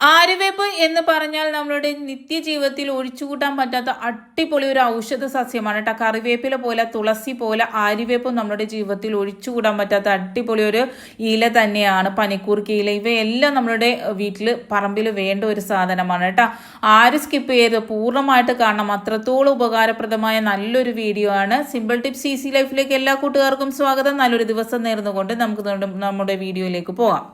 ആര്യവേപ്പ് എന്ന് പറഞ്ഞാൽ നമ്മളുടെ നിത്യജീവിതത്തിൽ ഒഴിച്ചുകൂട്ടാൻ പറ്റാത്ത അടിപൊളി ഒരു ഔഷധ സസ്യമാണ് കേട്ടോ. കറിവേപ്പില പോലെ, തുളസി പോലെ ആര്യവേപ്പും നമ്മുടെ ജീവിതത്തിൽ ഒഴിച്ചുകൂടാൻ പറ്റാത്ത അടിപൊളി ഒരു ഇല തന്നെയാണ്. പനിക്കൂർക്ക ഇല, ഇവയെല്ലാം നമ്മളുടെ വീട്ടിൽ പറമ്പിൽ വേണ്ട ഒരു സാധനമാണ് കേട്ടോ. ആര് സ്കിപ്പ് ചെയ്ത് പൂർണ്ണമായിട്ട് കാണണം, അത്രത്തോളം ഉപകാരപ്രദമായ നല്ലൊരു വീഡിയോ ആണ്. സിമ്പിൾ ടിപ്സ് ഈസി ലൈഫിലേക്ക് എല്ലാ കൂട്ടുകാർക്കും സ്വാഗതം. നല്ലൊരു ദിവസം നേർന്നുകൊണ്ട് നമുക്ക് നമ്മുടെ വീഡിയോയിലേക്ക് പോകാം.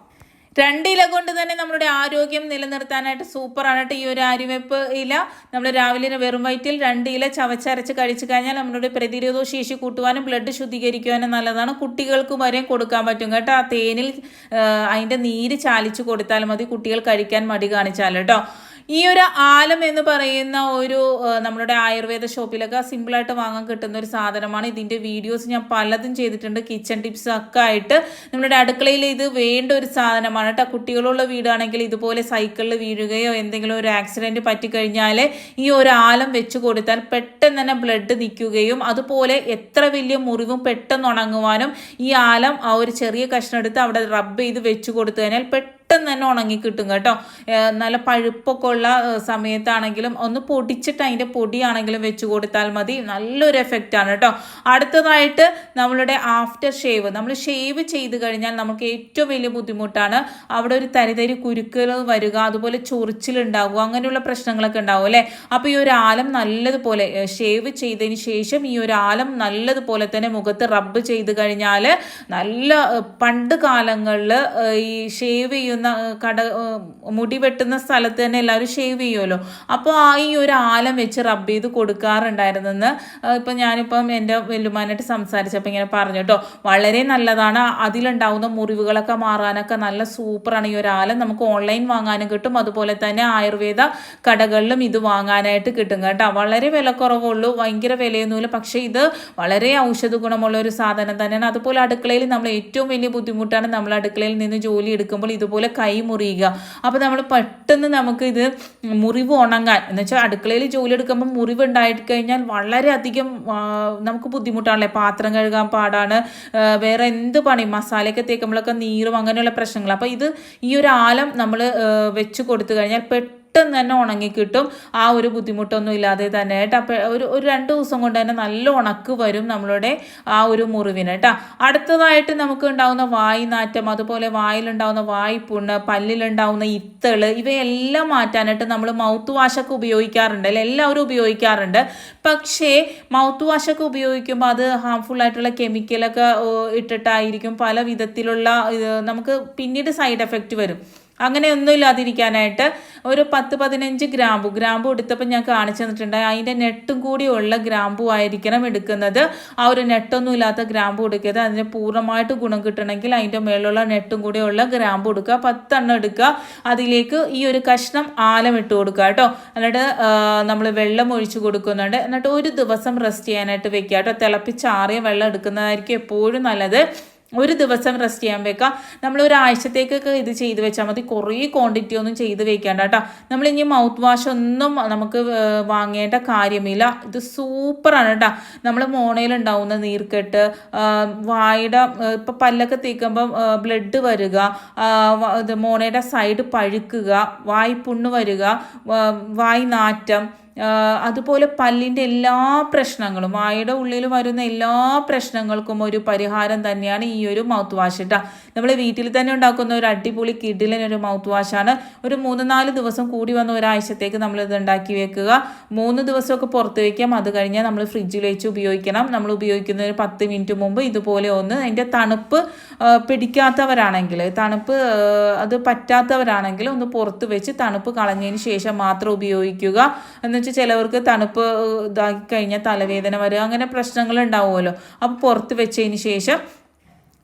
രണ്ടില കൊണ്ട് തന്നെ നമ്മുടെ ആരോഗ്യം നിലനിർത്താനായിട്ട് സൂപ്പറാണ് കേട്ടോ ഈ ഒരു ആര്യവേപ്പ് ഇല. നമ്മൾ രാവിലെ വെറും വയറ്റിൽ 2 ഇല ചവച്ചരച്ച് കഴിച്ചു കഴിഞ്ഞാൽ നമ്മുടെ പ്രതിരോധ ശേഷി കൂട്ടുവാനും ബ്ലഡ് ശുദ്ധീകരിക്കുവാനും നല്ലതാണ്. കുട്ടികൾക്ക് വരെ കൊടുക്കാൻ പറ്റും കേട്ടോ. ആ തേനിൽ അതിൻ്റെ നീര് ചാലിച്ച് കൊടുത്താൽ മതി, കുട്ടികൾ കഴിക്കാൻ മടി കാണിച്ചാൽ കേട്ടോ. ഈ ഒരു ആലം എന്ന് പറയുന്ന ഒരു നമ്മുടെ ആയുർവേദ ഷോപ്പിലൊക്കെ സിമ്പിളായിട്ട് വാങ്ങാൻ കിട്ടുന്ന ഒരു സാധനമാണ്. ഇതിൻ്റെ വീഡിയോസ് ഞാൻ പലതും ചെയ്തിട്ടുണ്ട്, കിച്ചൺ ടിപ്സ് ഒക്കെ ആയിട്ട്. നമ്മുടെ അടുക്കളയിൽ ഇത് വേണ്ട ഒരു സാധനമാണ് കേട്ടോ. കുട്ടികളുള്ള വീടാണെങ്കിൽ ഇതുപോലെ സൈക്കിളിൽ വീഴുകയോ എന്തെങ്കിലും ഒരു ആക്സിഡൻറ്റ് പറ്റിക്കഴിഞ്ഞാൽ ഈ ഒരു ആലം വെച്ച് കൊടുത്താൽ പെട്ടെന്ന് തന്നെ ബ്ലഡ് നിൽക്കുകയും അതുപോലെ എത്ര വലിയ മുറിവും പെട്ടെന്ന് ഉണങ്ങുവാനും ഈ ആലം ആ ഒരു ചെറിയ കഷ്ണം എടുത്ത് അവിടെ റബ്ബ് ചെയ്ത് വെച്ച് കൊടുത്തു കഴിഞ്ഞാൽ പെട്ടെന്ന് തന്നെ ഉണങ്ങി കിട്ടും കേട്ടോ. നല്ല പഴുപ്പൊക്കെ ഉള്ള സമയത്താണെങ്കിലും ഒന്ന് പൊടിച്ചിട്ട് അതിൻ്റെ പൊടിയാണെങ്കിലും വെച്ച് കൊടുത്താൽ മതി, നല്ലൊരു എഫക്റ്റാണ് കേട്ടോ. അടുത്തതായിട്ട് നമ്മളുടെ ആഫ്റ്റർ ഷേവ്, നമ്മൾ ഷേവ് ചെയ്ത് കഴിഞ്ഞാൽ നമുക്ക് ഏറ്റവും വലിയ ബുദ്ധിമുട്ടാണ് അവിടെ ഒരു തരിതരി കുരുക്കൾ വരിക, അതുപോലെ ചൊറിച്ചിലുണ്ടാവുക, അങ്ങനെയുള്ള പ്രശ്നങ്ങളൊക്കെ ഉണ്ടാവും അല്ലേ. അപ്പോൾ ഈ ഒരു ആലം നല്ലതുപോലെ ഷേവ് ചെയ്തതിന് ശേഷം ഈ ഒരു ആലം നല്ലതുപോലെ തന്നെ മുഖത്ത് റബ്ബ് ചെയ്ത് കഴിഞ്ഞാൽ നല്ല പണ്ട് കാലങ്ങളിൽ ഈ ഷേവ് ചെയ്യുന്ന മുടി വെട്ടുന്ന സ്ഥലത്ത് തന്നെ എല്ലാവരും ഷേവ് ചെയ്യുമല്ലോ. അപ്പോൾ ഈ ഒരു ആലം വെച്ച് റബ്ബ് ചെയ്ത് കൊടുക്കാറുണ്ടായിരുന്നെന്ന് ഇപ്പം ഞാനിപ്പം എൻ്റെ വല്ലുമാനായിട്ട് സംസാരിച്ചപ്പോൾ ഇങ്ങനെ പറഞ്ഞു കേട്ടോ. വളരെ നല്ലതാണ്, അതിലുണ്ടാവുന്ന മുറിവുകളൊക്കെ മാറാനൊക്കെ നല്ല സൂപ്പറാണ് ഈ ഒരു ആലം. നമുക്ക് ഓൺലൈൻ വാങ്ങാനും കിട്ടും, അതുപോലെ തന്നെ ആയുർവേദ കടകളിലും ഇത് വാങ്ങാനായിട്ട് കിട്ടും കേട്ടോ. വളരെ വിലക്കുറവുള്ളൂ, ഭയങ്കര വിലയൊന്നുമില്ല, പക്ഷേ ഇത് വളരെ ഔഷധ ഗുണമുള്ള ഒരു സാധനം തന്നെയാണ്. അതുപോലെ അടുക്കളയിൽ നമ്മൾ ഏറ്റവും വലിയ ബുദ്ധിമുട്ടാണ് നമ്മൾ അടുക്കളയിൽ നിന്ന് ജോലി എടുക്കുമ്പോൾ ഇതുപോലെ കൈ മുറിയുക. അപ്പോൾ നമ്മൾ പെട്ടെന്ന് നമുക്ക് ഇത് മുറിവ് ഉണങ്ങാൻ എന്ന് വെച്ചാൽ അടുക്കളയിൽ ജോലി എടുക്കുമ്പോൾ മുറിവ് ഉണ്ടായിട്ട് കഴിഞ്ഞാൽ വളരെയധികം നമുക്ക് ബുദ്ധിമുട്ടാണല്ലേ. പാത്രം കഴുകാൻ പാടാണ്, വേറെ എന്ത് പണി മസാലയൊക്കെ തേക്കുമ്പോഴൊക്കെ നീറും, അങ്ങനെയുള്ള പ്രശ്നങ്ങൾ. അപ്പോൾ ഇത് ഈ ഒരു ആലം നമ്മൾ വെച്ച് കൊടുത്തു കഴിഞ്ഞാൽ പെട്ടെന്ന് തന്നെ ഉണങ്ങിക്കിട്ടും, ആ ഒരു ബുദ്ധിമുട്ടൊന്നും ഇല്ലാതെ തന്നെ കേട്ടോ. അപ്പോൾ ഒരു 2 ദിവസം കൊണ്ട് തന്നെ നല്ല ഉണക്ക് വരും നമ്മളുടെ ആ ഒരു മുറിവിന് കേട്ടോ. അടുത്തതായിട്ട് നമുക്ക് ഉണ്ടാകുന്ന വായ്നാറ്റം, അതുപോലെ വായിലുണ്ടാകുന്ന വായ്പുണ്ണ്, പല്ലിലുണ്ടാകുന്ന ഇത്തള്, ഇവയെല്ലാം മാറ്റാനായിട്ട് നമ്മൾ മൗത്ത് വാഷൊക്കെ ഉപയോഗിക്കാറുണ്ട് അല്ലേ, എല്ലാവരും ഉപയോഗിക്കാറുണ്ട്. പക്ഷേ മൗത്ത് വാഷൊക്കെ ഉപയോഗിക്കുമ്പോൾ അത് ഹാംഫുൾ ആയിട്ടുള്ള കെമിക്കലൊക്കെ ഇട്ടിട്ടായിരിക്കും പല വിധത്തിലുള്ള നമുക്ക് പിന്നീട് സൈഡ് എഫക്റ്റ് വരും. അങ്ങനെയൊന്നും ഇല്ലാതിരിക്കാനായിട്ട് ഒരു 10-15 ഗ്രാമ്പു എടുത്തപ്പോൾ ഞാൻ കാണിച്ചു തന്നിട്ടുണ്ട്. അതിൻ്റെ നെട്ടും കൂടിയുള്ള ഗ്രാമ്പു ആയിരിക്കണം എടുക്കുന്നത്. ആ ഒരു നെട്ടൊന്നും ഇല്ലാത്ത ഗ്രാമ്പു എടുക്കരുത്. അതിന് പൂർണ്ണമായിട്ട് ഗുണം കിട്ടണമെങ്കിൽ അതിൻ്റെ മേലുള്ള നെട്ടും കൂടിയുള്ള ഗ്രാമ്പു എടുക്കുക. 10 എണ്ണം എടുക്കുക. അതിലേക്ക് ഈ ഒരു കഷ്ണം ആലം ഇട്ട് കൊടുക്കുക കേട്ടോ. എന്നിട്ട് നമ്മൾ വെള്ളം ഒഴിച്ച് കൊടുക്കുന്നുണ്ട്. എന്നിട്ട് ഒരു ദിവസം റെസ്റ്റ് ചെയ്യാനായിട്ട് വെക്കുക കേട്ടോ. തിളപ്പിച്ചാറിയ വെള്ളം എടുക്കുന്നതായിരിക്കും എപ്പോഴും നല്ലത്. ഒരു ദിവസം റെസ്റ്റ് ചെയ്യാൻ വെക്കാം. നമ്മൾ ഒരാഴ്ചത്തേക്കൊക്കെ ഇത് ചെയ്ത് വെച്ചാൽ മതി, കുറേ ക്വാണ്ടിറ്റി ഒന്നും ചെയ്ത് വെക്കേണ്ട കേട്ടോ. നമ്മളിനി മൗത്ത് വാഷ് ഒന്നും നമുക്ക് വാങ്ങേണ്ട കാര്യമില്ല, ഇത് സൂപ്പറാണ് കേട്ടോ. നമ്മൾ മോണയിലുണ്ടാവുന്ന നീർക്കെട്ട്, വായുടെ ഇപ്പം പല്ലൊക്കെ തേക്കുമ്പം ബ്ലഡ് വരിക, മോണയുടെ സൈഡ് പഴുക്കുക, വായ് പുണ്ണ് വരിക, വായ് നാറ്റം, അതുപോലെ പല്ലിൻ്റെ എല്ലാ പ്രശ്നങ്ങളും, വായുടെ ഉള്ളിൽ വരുന്ന എല്ലാ പ്രശ്നങ്ങൾക്കും ഒരു പരിഹാരം തന്നെയാണ് ഈ ഒരു മൗത്ത് വാഷ് കേട്ടോ. നമ്മൾ വീട്ടിൽ തന്നെ ഉണ്ടാക്കുന്ന ഒരു അടിപൊളി കിഡിലൊരു മൗത്ത് വാഷാണ്. ഒരു 3-4 ദിവസം കൂടി വന്ന ഒരാഴ്ചത്തേക്ക് നമ്മളിത് ഉണ്ടാക്കി വെക്കുക. 3 ദിവസമൊക്കെ പുറത്ത് വയ്ക്കാം. അത് കഴിഞ്ഞാൽ നമ്മൾ ഫ്രിഡ്ജിൽ വെച്ച് ഉപയോഗിക്കണം. നമ്മൾ ഉപയോഗിക്കുന്ന ഒരു 10 മിനിറ്റ് മുമ്പ് ഇതുപോലെ ഒന്ന് അതിൻ്റെ തണുപ്പ് പിടിക്കാത്തവരാണെങ്കിൽ, തണുപ്പ് അത് പറ്റാത്തവരാണെങ്കിൽ ഒന്ന് പുറത്ത് വെച്ച് തണുപ്പ് കളഞ്ഞതിന് ശേഷം മാത്രം ഉപയോഗിക്കുക. എന്ന് ചിലവർക്ക് തണുപ്പ് ഇതാക്കി കഴിഞ്ഞാൽ തലവേദന വരിക, അങ്ങനെ പ്രശ്നങ്ങൾ ഉണ്ടാവുമല്ലോ. അപ്പോൾ പുറത്ത് വെച്ചതിന് ശേഷം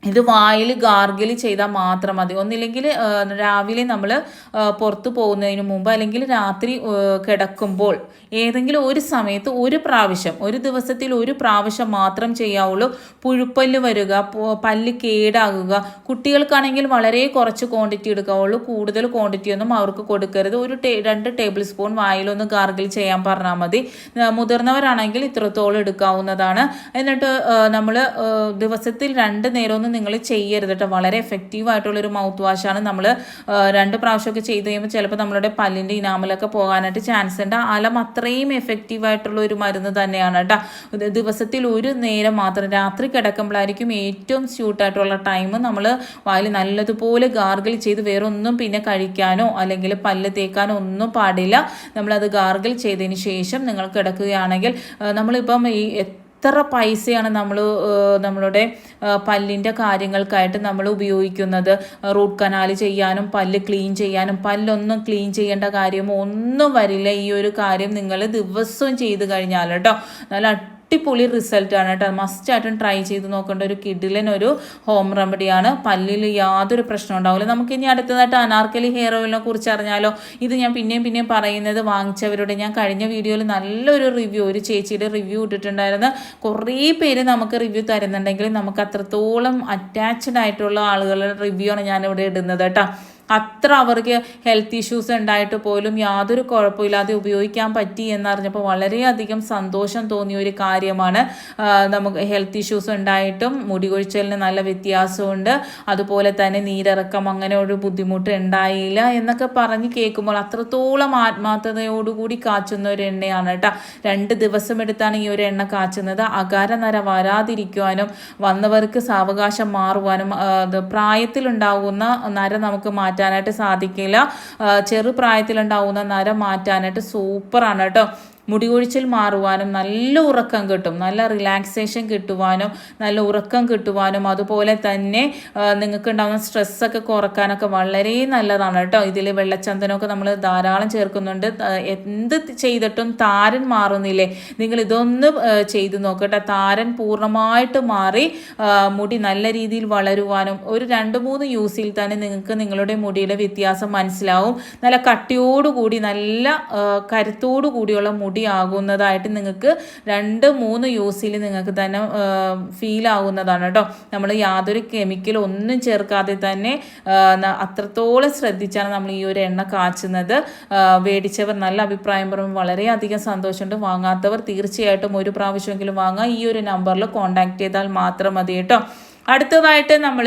ഇത് വായിൽ ഗാർഗിൾ ചെയ്താൽ മാത്രം മതി. ഒന്നില്ലെങ്കിൽ രാവിലെ നമ്മൾ പുറത്ത് പോകുന്നതിന് മുമ്പ് അല്ലെങ്കിൽ രാത്രി കിടക്കുമ്പോൾ ഏതെങ്കിലും ഒരു സമയത്ത് ഒരു ദിവസത്തിൽ ഒരു പ്രാവശ്യം മാത്രം ചെയ്യാവുള്ളൂ. പുഴുപ്പല്ല് വരിക, പല്ല് കേടാകുക, കുട്ടികൾക്കാണെങ്കിൽ വളരെ കുറച്ച് ക്വാണ്ടിറ്റി എടുക്കാവുള്ളൂ, കൂടുതൽ ക്വാണ്ടിറ്റി ഒന്നും അവർക്ക് കൊടുക്കരുത്. 2 ടേബിൾ സ്പൂൺ വായിലൊന്ന് ഗാർഗിൾ ചെയ്യാൻ പറഞ്ഞാൽ മതി. മുതിർന്നവരാണെങ്കിൽ ഇത്രത്തോളം എടുക്കാവുന്നതാണ്. എന്നിട്ട് നമ്മൾ ദിവസത്തിൽ 2 നേരം ഒന്ന് ഒന്നും നിങ്ങൾ ചെയ്യരുത് കേട്ടോ. വളരെ എഫക്റ്റീവ് ആയിട്ടുള്ളൊരു മൗത്ത് വാഷാണ്. നമ്മൾ 2 പ്രാവശ്യമൊക്കെ ചെയ്ത് കഴിയുമ്പോൾ ചിലപ്പോൾ നമ്മളുടെ പല്ലിൻ്റെ ഇനാമലൊക്കെ പോകാനായിട്ട് ചാൻസ് ഉണ്ട്. അലം അത്രയും എഫക്റ്റീവ് ആയിട്ടുള്ള ഒരു മരുന്ന് തന്നെയാണ് കേട്ടോ. ദിവസത്തിൽ ഒരു നേരം മാത്രം രാത്രി കിടക്കുമ്പോഴായിരിക്കും ഏറ്റവും സ്യൂട്ടായിട്ടുള്ള ടൈം. നമ്മൾ വായിൽ നല്ലതുപോലെ ഗാർഗിൾ ചെയ്ത് വേറെ ഒന്നും പിന്നെ കഴിക്കാനോ അല്ലെങ്കിൽ പല്ല് തേക്കാനോ ഒന്നും പാടില്ല. നമ്മളത് ഗാർഗിൾ ചെയ്തതിന് ശേഷം നിങ്ങൾ കിടക്കുകയാണെങ്കിൽ നമ്മളിപ്പം ഈ എത്ര പൈസയാണ് നമ്മളുടെ പല്ലിൻ്റെ കാര്യങ്ങൾക്കായിട്ട് നമ്മൾ ഉപയോഗിക്കുന്നത്. റൂട്ട് കനാൽ ചെയ്യാനും പല്ല് ക്ലീൻ ചെയ്യാനും. പല്ലൊന്നും ക്ലീൻ ചെയ്യേണ്ട കാര്യമോ ഒന്നും വരില്ല. ഈ ഒരു കാര്യം നിങ്ങൾ ദിവസവും ചെയ്ത് കഴിഞ്ഞാൽ കേട്ടോ നല്ല അടിപൊളി റിസൾട്ടാണ് കേട്ടോ. മസ്റ്റായിട്ടും ട്രൈ ചെയ്ത് നോക്കേണ്ട ഒരു കിഡിലൻ ഒരു ഹോം റെമഡിയാണ്. പല്ലിൽ യാതൊരു പ്രശ്നം ഉണ്ടാവില്ല. നമുക്ക് ഇനി അടുത്തതായിട്ട് അനാർക്കലി ഹെയർ ഓയിലിനെ കുറിച്ച് അറിഞ്ഞാലോ. ഇത് ഞാൻ പിന്നെയും പറയുന്നത് വാങ്ങിച്ചവരുടെ ഞാൻ കഴിഞ്ഞ വീഡിയോയിൽ നല്ലൊരു റിവ്യൂ ഒരു ചേച്ചിയുടെ റിവ്യൂ ഇട്ടിട്ടുണ്ടായിരുന്നു. കുറേ പേര് നമുക്ക് റിവ്യൂ തരുന്നുണ്ടെങ്കിൽ നമുക്ക് അത്രത്തോളം അറ്റാച്ച്ഡ് ആയിട്ടുള്ള ആളുകളുടെ റിവ്യൂ ആണ് ഞാനിവിടെ ഇടുന്നത് കേട്ടോ. അത്ര അവർക്ക് ഹെൽത്ത് ഇഷ്യൂസ് ഉണ്ടായിട്ട് പോലും യാതൊരു കുഴപ്പമില്ലാതെ ഉപയോഗിക്കാൻ പറ്റി എന്നറിഞ്ഞപ്പോൾ വളരെയധികം സന്തോഷം തോന്നിയ ഒരു കാര്യമാണ്. നമുക്ക് ഹെൽത്ത് ഇഷ്യൂസ് ഉണ്ടായിട്ടും മുടി കൊഴിച്ചലിന് നല്ല വ്യത്യാസമുണ്ട്, അതുപോലെ തന്നെ നീരിറക്കം അങ്ങനെ ഒരു ബുദ്ധിമുട്ട് ഉണ്ടായില്ല എന്നൊക്കെ പറഞ്ഞ് കേൾക്കുമ്പോൾ അത്രത്തോളം ആത്മാർത്ഥതയോടുകൂടി കാച്ചുന്ന ഒരു എണ്ണയാണ് കേട്ടോ. 2 ദിവസം എടുത്താണ് ഈ ഒരു എണ്ണ കാച്ചുന്നത്. അകാരനര വരാതിരിക്കുവാനും വന്നവർക്ക് സാവകാശം മാറുവാനും പ്രായത്തിലുണ്ടാകുന്ന നര നമുക്ക് മാറ്റാനായിട്ട് സാധിക്കില്ല. ചെറുപ്രായത്തിലുണ്ടാവുന്ന നര മാറ്റാനായിട്ട് സൂപ്പറാണ് കേട്ടോ. മുടി കൊഴിച്ചിൽ മാറുവാനും നല്ല ഉറക്കം കിട്ടും, നല്ല റിലാക്സേഷൻ കിട്ടുവാനും നല്ല ഉറക്കം കിട്ടുവാനും അതുപോലെ തന്നെ നിങ്ങൾക്ക് ഉണ്ടാകുന്ന സ്ട്രെസ്സൊക്കെ കുറക്കാനൊക്കെ വളരെ നല്ലതാണ് കേട്ടോ. ഇതിൽ വെള്ളച്ചന്ദനമൊക്കെ നമ്മൾ ധാരാളം ചേർക്കുന്നുണ്ട്. എന്ത് ചെയ്തിട്ടും താരൻ മാറുന്നില്ലേ, നിങ്ങൾ ഇതൊന്ന് ചെയ്ത് നോക്കട്ടെ. താരൻ പൂർണ്ണമായിട്ട് മാറി മുടി നല്ല രീതിയിൽ വളരുവാനും ഒരു 2-3 യൂസിൽ തന്നെ നിങ്ങൾക്ക് നിങ്ങളുടെ മുടിയുടെ വ്യത്യാസം മനസ്സിലാവും. നല്ല കട്ടിയോടുകൂടി നല്ല കരുത്തോടു കൂടിയുള്ള മുടി ആകുന്നതായിട്ട് നിങ്ങൾക്ക് 2-3 യൂസിൽ നിങ്ങൾക്ക് തന്നെ ഫീൽ ആകുന്നതാണ് കേട്ടോ. നമ്മൾ യാതൊരു കെമിക്കൽ ഒന്നും ചേർക്കാതെ തന്നെ അത്രത്തോളം ശ്രദ്ധിച്ചാണ് നമ്മൾ ഈ ഒരു എണ്ണ കാച്ചുന്നത്. മേടിച്ചവർ നല്ല അഭിപ്രായം പറയുമ്പോൾ വളരെയധികം സന്തോഷമുണ്ട്. വാങ്ങാത്തവർ തീർച്ചയായിട്ടും ഒരു പ്രാവശ്യമെങ്കിലും വാങ്ങുക. ഈ ഒരു നമ്പറിൽ കോൺടാക്ട് ചെയ്താൽ മാത്രം മതി കേട്ടോ. അടുത്തതായിട്ട് നമ്മൾ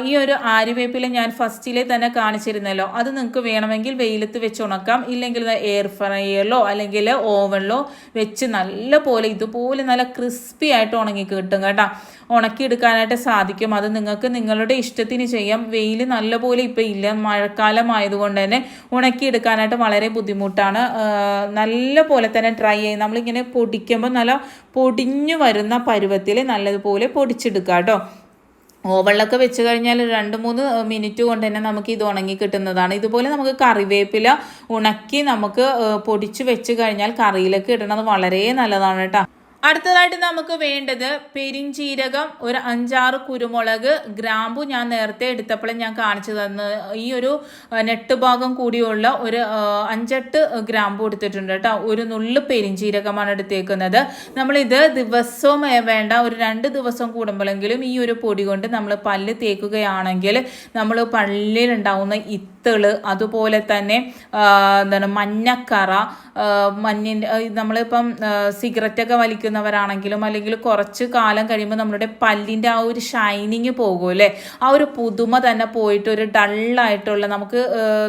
ഈ ഒരു ആര്യവേപ്പില ഞാൻ ഫസ്റ്റിലെ തന്നെ കാണിച്ചിരുന്നല്ലോ. അത് നിങ്ങൾക്ക് വേണമെങ്കിൽ വെയിലത്ത് വെച്ച് ഉണക്കാം, ഇല്ലെങ്കിൽ എയർ ഫ്രയറിലോ അല്ലെങ്കിൽ ഓവനിലോ വെച്ച് നല്ല പോലെ ഇതുപോലെ നല്ല ക്രിസ്പി ആയിട്ട് ഉണങ്ങി കിട്ടും കേട്ടോ. ഉണക്കിയെടുക്കാനായിട്ട് സാധിക്കും. അത് നിങ്ങൾക്ക് നിങ്ങളുടെ ഇഷ്ടത്തിന് ചെയ്യാം. വെയിൽ നല്ലപോലെ ഇപ്പം ഇല്ല, മഴക്കാലം ആയതുകൊണ്ട് തന്നെ ഉണക്കിയെടുക്കാനായിട്ട് വളരെ ബുദ്ധിമുട്ടാണ്. നല്ല പോലെ തന്നെ ഡ്രൈ ആയി നമ്മളിങ്ങനെ പൊടിക്കുമ്പോൾ നല്ല പൊടിഞ്ഞു വരുന്ന പരുവത്തിൽ നല്ലതുപോലെ പൊടിച്ചെടുക്കുക കേട്ടോ. ഓവനിലൊക്കെ വെച്ച് കഴിഞ്ഞാൽ 2-3 മിനിറ്റ് കൊണ്ട് തന്നെ നമുക്ക് ഇത് ഉണങ്ങി കിട്ടുന്നതാണ്. ഇതുപോലെ നമുക്ക് കറിവേപ്പില ഉണക്കി നമുക്ക് പൊടിച്ച് വെച്ച് കഴിഞ്ഞാൽ കറിയിലേക്ക് ഇടുന്നത് വളരെ നല്ലതാണ് കേട്ടോ. അടുത്തതായിട്ട് നമുക്ക് വേണ്ടത് പെരിഞ്ചീരകം, ഒരു 5-6 കുരുമുളക്, ഗ്രാമ്പു ഞാൻ നേരത്തെ എടുത്തപ്പോഴും ഞാൻ കാണിച്ചു തന്ന ഈ ഒരു നെട്ട് ഭാഗം കൂടിയുള്ള ഒരു 5-8 ഗ്രാമ്പു എടുത്തിട്ടുണ്ട് കേട്ടോ. ഒരു നുള്ളു പെരിഞ്ചീരകമാണ് എടുത്തേക്കുന്നത്. നമ്മളിത് ദിവസവും വേണ്ട, ഒരു 2 ദിവസം കൂടുമ്പോഴെങ്കിലും ഈ ഒരു പൊടി കൊണ്ട് നമ്മൾ പല്ല് തേക്കുകയാണെങ്കിൽ നമ്മൾ പല്ലിലുണ്ടാവുന്ന ഇത്തിള്, അതുപോലെ തന്നെ എന്താണ് മഞ്ഞക്കറ, മഞ്ഞിൻ്റെ നമ്മളിപ്പം സിഗരറ്റൊക്കെ വലിക്കുന്നവരാണെങ്കിലും അല്ലെങ്കിൽ കുറച്ച് കാലം കഴിയുമ്പോൾ നമ്മുടെ പല്ലിൻ്റെ ആ ഒരു ഷൈനിങ് പോകുമല്ലേ, ആ ഒരു പുതുമ തന്നെ പോയിട്ട് ഒരു ഡള്ളായിട്ടുള്ള നമുക്ക്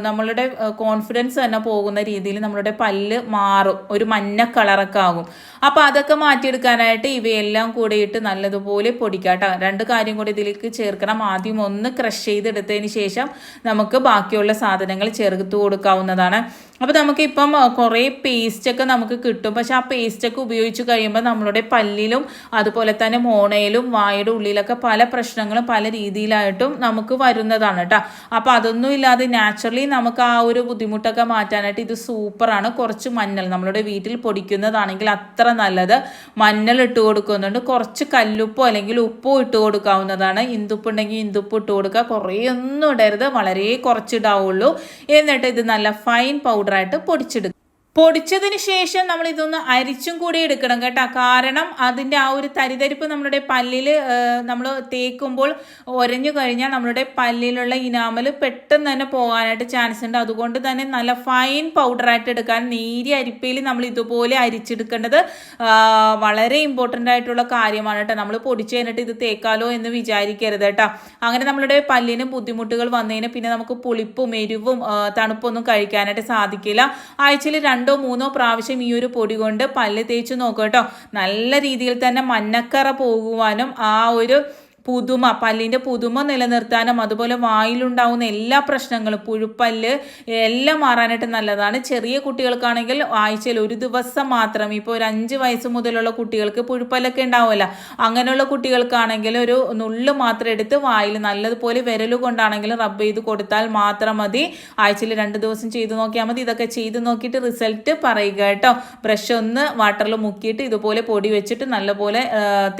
നമ്മളുടെ കോൺഫിഡൻസ് തന്നെ പോകുന്ന രീതിയിൽ നമ്മളുടെ പല്ല് മാറും, ഒരു മഞ്ഞ കളറൊക്കെ ആകും. അപ്പോൾ അതൊക്കെ മാറ്റിയെടുക്കാനായിട്ട് ഇവയെല്ലാം കൂടെ ഇട്ട് നല്ലതുപോലെ പൊടിക്കാട്ടോ. 2 കാര്യം കൂടി ഇതിലേക്ക് ചേർക്കണം. ആദ്യം ഒന്ന് ക്രഷ് ചെയ്തെടുത്തതിന് ശേഷം നമുക്ക് ബാക്കിയുള്ള സാധനങ്ങൾ ചേർത്ത് കൊടുക്കാവുന്നതാണ്. അപ്പോൾ നമുക്കിപ്പം കുറേ പേസ്റ്റൊക്കെ നമുക്ക് കിട്ടും. പക്ഷെ ആ പേസ്റ്റൊക്കെ ഉപയോഗിച്ച് കഴിയുമ്പോൾ നമ്മളുടെ പല്ലിലും അതുപോലെ തന്നെ മോണയിലും വായുടെ ഉള്ളിലൊക്കെ പല പ്രശ്നങ്ങളും പല രീതിയിലായിട്ടും നമുക്ക് വരുന്നതാണ് കേട്ടോ. അപ്പോൾ അതൊന്നും ഇല്ലാതെ നാച്ചുറലി നമുക്ക് ആ ഒരു ബുദ്ധിമുട്ടൊക്കെ മാറ്റാനായിട്ട് ഇത് സൂപ്പറാണ്. കുറച്ച് മഞ്ഞൾ നമ്മളുടെ വീട്ടിൽ പൊടിക്കുന്നതാണെങ്കിൽ അത്ര നല്ലത്. മഞ്ഞൾ ഇട്ട് കൊടുക്കുന്നുണ്ട്, കുറച്ച് കല്ലുപ്പോ അല്ലെങ്കിൽ ഉപ്പോ ഇട്ട് കൊടുക്കാവുന്നതാണ്. ഇന്ദുപ്പ് ഉണ്ടെങ്കിൽ ഇന്ദുപ്പ് ഇട്ട് കൊടുക്കുക. കുറേ ഒന്നും ഇടരുത്, വളരെ കുറച്ചിടാവുള്ളൂ. എന്നിട്ട് ഇത് നല്ല ഫൈൻ പൗഡറായിട്ട് പൊടിച്ചെടുക്കുക. പൊടിച്ചതിന് ശേഷം നമ്മൾ ഇതൊന്ന് അരിച്ചും കൂടി എടുക്കണം കേട്ടോ. കാരണം അതിൻ്റെ ആ ഒരു തരിതരിപ്പ് നമ്മുടെ പല്ലിൽ നമ്മൾ തേക്കുമ്പോൾ ഉരഞ്ഞു കഴിഞ്ഞാൽ നമ്മുടെ പല്ലിലുള്ള ഇനാമൽ പെട്ടെന്ന് തന്നെ പോകാനായിട്ട് ചാൻസ് ഉണ്ട്. അതുകൊണ്ട് തന്നെ നല്ല ഫൈൻ പൗഡറായിട്ട് എടുക്കാൻ നേരിയ അരിപ്പയിൽ നമ്മൾ ഇതുപോലെ അരിച്ചെടുക്കേണ്ടത് വളരെ ഇമ്പോർട്ടൻ്റ് ആയിട്ടുള്ള കാര്യമാണ് കേട്ടോ. നമ്മൾ പൊടിച്ച് കഴിഞ്ഞിട്ട് ഇത് തേക്കാലോ എന്ന് വിചാരിക്കരുത് കേട്ടോ. അങ്ങനെ നമ്മുടെ പല്ലിന് ബുദ്ധിമുട്ടുകൾ വന്നതിന് പിന്നെ നമുക്ക് പുളിപ്പും എരിവും തണുപ്പൊന്നും കഴിക്കാനായിട്ട് സാധിക്കില്ല. ആഴ്ചയിൽ 2-3 പ്രാവശ്യം ഈ ഒരു പൊടി കൊണ്ട് പല്ല് തേച്ച് നോക്കുക കേട്ടോ. നല്ല രീതിയിൽ തന്നെ മഞ്ഞക്കറ പോകുവാനും ആ ഒരു പുതുമ പല്ലിൻ്റെ പുതുമ നിലനിർത്താനും അതുപോലെ വായിലുണ്ടാവുന്ന എല്ലാ പ്രശ്നങ്ങളും പുഴുപ്പല്ല് എല്ലാം മാറാനായിട്ട് നല്ലതാണ്. ചെറിയ കുട്ടികൾക്കാണെങ്കിൽ ആഴ്ചയിൽ ഒരു ദിവസം മാത്രം, ഇപ്പോൾ ഒരു 5 വയസ്സ് മുതലുള്ള കുട്ടികൾക്ക് പുഴുപ്പല്ലൊക്കെ ഉണ്ടാവുമല്ലോ, അങ്ങനെയുള്ള കുട്ടികൾക്കാണെങ്കിൽ ഒരു നുള്ളു മാത്രം എടുത്ത് വായിൽ നല്ലതുപോലെ വിരല് കൊണ്ടാണെങ്കിലും റബ്ബ് ചെയ്ത് കൊടുത്താൽ മാത്രം മതി. ആഴ്ചയിൽ 2 ദിവസം ചെയ്ത് നോക്കിയാൽ മതി. ഇതൊക്കെ ചെയ്ത് നോക്കിയിട്ട് റിസൾട്ട് പറയുക കേട്ടോ. ബ്രഷ് ഒന്ന് വാട്ടറിൽ മുക്കിയിട്ട് ഇതുപോലെ പൊടി വെച്ചിട്ട് നല്ലപോലെ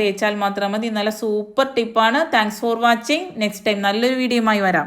തേച്ചാൽ മാത്രം മതി. നല്ല super tip. Thanks for watching. Next time നല്ലൊരു വീഡിയോയുമായി വരാം.